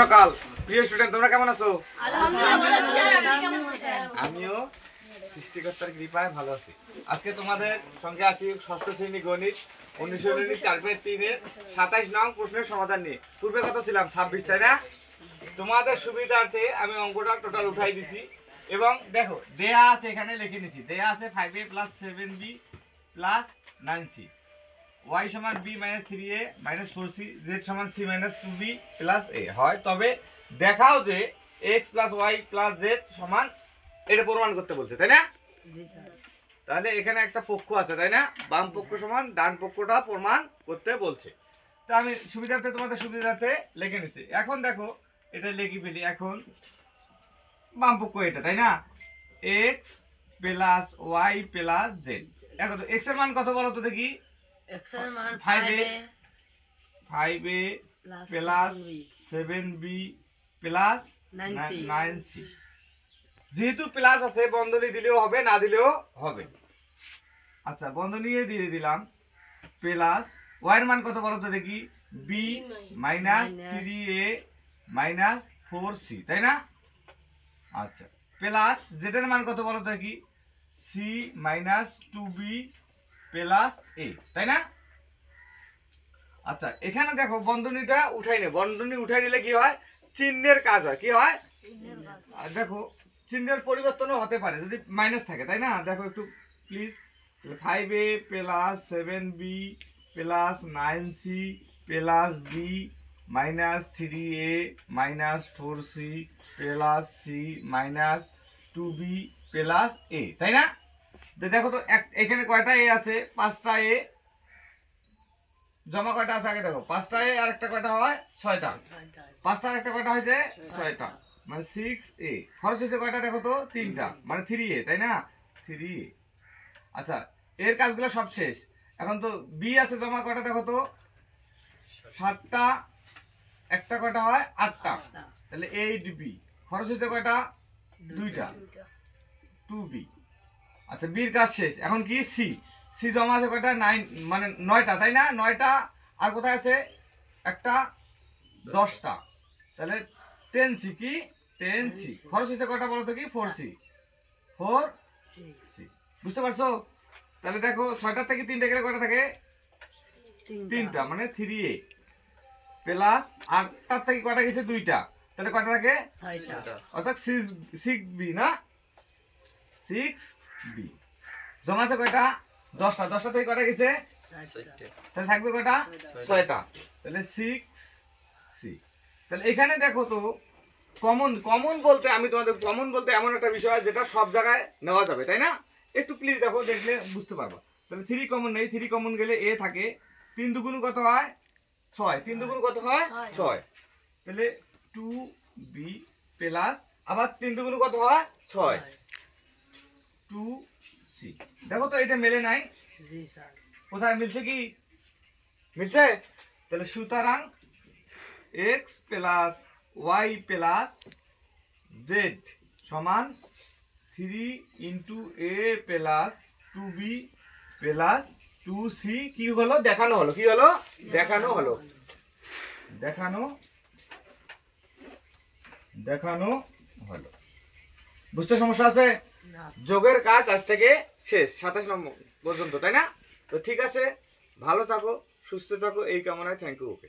সকাল প্রিয় স্টুডেন্ট, তোমরা কেমন আছো? আমিও সৃষ্টিকর্তার কৃপায় ভালো আছি। আজকে তোমাদের সঙ্গে আছি ষষ্ঠ শ্রেণী গণিত 19/3 27 নং প্রশ্নের সমাধান নিয়ে। পূর্বে কত ছিলাম? 26, তাই না? তোমাদের সুবিধার্থে আমি অঙ্কটা টোটাল উঠাই দিছি এবং দেখো দেয়া আছে, এখানে লিখে নিছি। দেয়া আছে 5a + 7b + 9c, y সমান b - 3a - 4c, z সমান c - 2b + a হয়। তবে দেখাও যে x + y + z সমান, এটা প্রমাণ করতে বলছে, তাই না? তাহলে এখানে একটা পক্ষ আছে, তাই না? বাম পক্ষ সমান ডান পক্ষটা প্রমাণ করতে বলছে। তো আমি সুবিধার্থে তোমাদের সুবিধার্থে লিখে নিচ্ছি। এখন দেখো এটা লিখে ফেলি। এখন বাম পক্ষ এটা, তাই না? x + y + z। এখন তো x এর মান কত বলো তো দেখি? x এর মান 5a + 7b + 9c। যেহেতু প্লাস আছে বন্ধনী দিলেও হবে, না দিলেও হবে। আচ্ছা, বন্ধনী দিয়ে দিলাম। প্লাস y এর মান কত বলো তো দেখি? b - 3a - 4c, তাই না? আচ্ছা, প্লাস z এর মান কত বলো তো দেখি? c - 2b + a, তাই না? আচ্ছা, এখানে দেখো বন্ধনীটা উঠাই নে। বন্ধনী উঠাই নিলে কি হয়? চিহ্নের কাজ হয়। কি হয়? দেখো চিহ্নের পরিবর্তনও হতে পারে যদি মাইনাস থাকে, তাই না? দেখো একটু please. 5a + 7b + 9c + b - 3a - 4c + c - 2b + a, তাই না? দেখো তো এখানে কয়টা এ আছে? 5টা এ। জমা কয়টা আছে আগে দেখো। 5টা এ আর একটা কয়টা হয়? 6টা। 5টা আর একটা কয়টা হয়েছে? 6টা, মানে 6a। খরচ হয়েছে কয়টা দেখো তো? 3টা, মানে 3a, তাই না? 3a। আচ্ছা, এর কাজগুলো সব শেষ। এখন তো বি আছে জমা কয়টা দেখো তো? 7টা, একটা কয়টা হয়? 8টা, তাহলে 8b। খরচ হয়েছে কয়টা? 2টা, 2b। আচ্ছা, বির কাজ শেষ। এখন কি? সি। সি জমা আছে কয়টা? 9, মানে 9টা, তাই না? 9টা। আর কোথায় আছে? একটা 10টা, তাহলে 10c। কি? 10c। খরচ হয়েছে কয়টা বলো তো? কি? 4c, 4c। বুঝতে পারছো? তাহলে দেখো 6টার থেকে 3টা গেলে কয়টা থাকে? 3টা, মানে 3a। প্লাস 8টার থেকে কয়টা গেছে? 2টা, তাহলে কয়টা থাকে? 6টা, অর্থাৎ 6b, না? 6b। জমা আছে কয়টা? 10টা। 10টা থেকে কয়টা গেছে? 6টা, তাহলে থাকবে কয়টা? 6টা, তাহলে 6c। তাহলে এখানে দেখো তো কমন বলতে, আমি তোমাদের কমন বলতে এমন একটা বিষয় যেটা সব জায়গায় নেওয়া যাবে, তাই না? একটু প্লিজ দেখো, দেখলে বুঝতে পারবা। তাহলে 3 কমন নেই। 3 কমন গেলে a থাকে। 3 দুগুণ কত হয়? 6। 3 দুগুণ কত হয়? 6। তাহলে 2b প্লাস আবার 3 দুগুণ কত হয়? 6, 2c। দেখো তো এটা মেলে নাই? কোথায় মিলছে? কি মিলছে? তাহলে সুতরাং x + y + z সমান 3 × a + 2b + 2c। কি হলো? দেখানো হলো। কি হলো? দেখানো হলো। দেখানো হলো। বুঝতে সমস্যা আছে? যোগের কাজ আজ থেকে শেষ, 27 নম্বর পর্যন্ত, তাই না? তো ঠিক আছে, ভালো থাকো, সুস্থ থাকো, এই কামনায়। Thank you. ওকে।